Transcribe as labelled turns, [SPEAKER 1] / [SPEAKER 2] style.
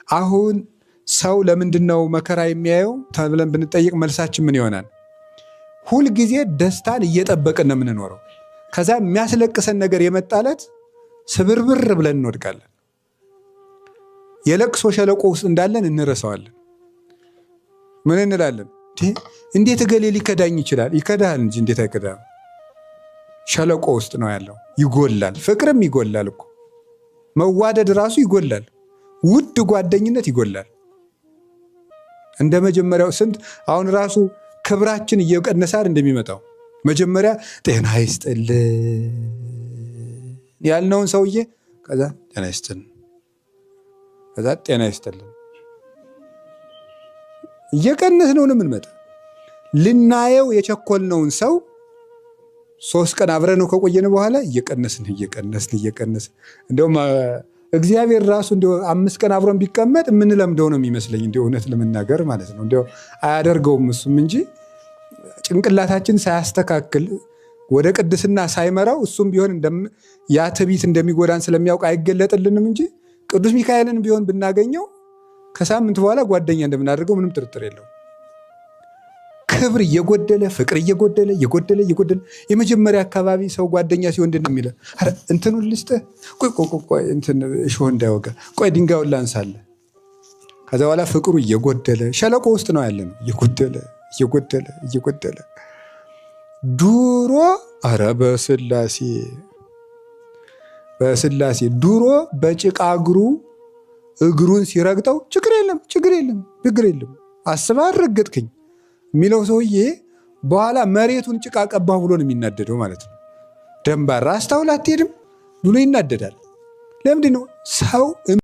[SPEAKER 1] አሁን ሰው ለምንድነው መከራ የሚያየው ተብለን ብንጠይቅ መልሳችን ምን ይሆናል? ሁል ጊዜ ደስታን እየጠበቅን ነው የምንኖረው። ከዛ የሚያስለቅሰን ነገር የመጣለት ስብርብር ብለን እንወድቃለን። የለቅሶ ሸለቆ ውስጥ እንዳለን እንረሳዋለን። ምን እንላለን? እንዴት እገሌ ሊከዳኝ ይችላል? ይከዳል እንጂ እንዴት አይከዳም? ሸለቆ ውስጥ ነው ያለው። ይጎላል። ፍቅርም ይጎላል እኮ። መዋደድ ራሱ ይጎላል። ውድ ጓደኝነት ይጎላል። እንደ መጀመሪያው ስንት አሁን ራሱ ክብራችን እየቀነሳል እንደሚመጣው መጀመሪያ ጤና ይስጥልን ያልነውን ሰውዬ ከዛ ጤና ይስጥልን ከዛ ጤና ይስጥልን እየቀነስነው ነው የምንመጣው። ልናየው የቸኮልነውን ሰው 3 ቀን አብረነው ከቆየን በኋላ እየቀነስን እንደውም እግዚአብሔር ራሱ እንደው 5 ቀን አብሮን ቢቀመጥ የምንለምደው ነው የሚመስለኝ። እንደው እውነት ለመናገር ማለት ነው። እንደው አያደርገውም እሱም እንጂ ጭንቅላታችን ሳያስተካክል ወደ ቅድስና ሳይመራው እሱም ቢሆን ያ ትዕቢት እንደሚጎዳን ስለሚያውቅ አይገለጥልንም እንጂ ቅዱስ ሚካኤልን ቢሆን ብናገኘው ከሳምንት በኋላ ጓደኛ እንደምናደርገው ምንም ጥርጥር የለውም። ክብር እየጎደለ ፍቅር እየጎደለ የመጀመሪያ አካባቢ ሰው ጓደኛ ሲሆን እንድን የሚለ እንትኑን ልስጥህ፣ ቆይ እንትን እሾህ እንዳይወጋ፣ ቆይ ድንጋዩን ላንሳለ። ከዛ በኋላ ፍቅሩ እየጎደለ ሸለቆ ውስጥ ነው ያለ ነው። እየጎደለ ዱሮ ኧረ በስላሴ ዱሮ በጭቃ እግሩን ሲረግጠው ችግር የለም አስባ ረገጥክኝ የሚለው ሰውዬ በኋላ መሬቱን ጭቃ ቀባ ብሎ ነው የሚናደደው ማለት ነው። ደንባራ አስታውል አትሄድም ብሎ ይናደዳል። ለምንድን ነው ሰው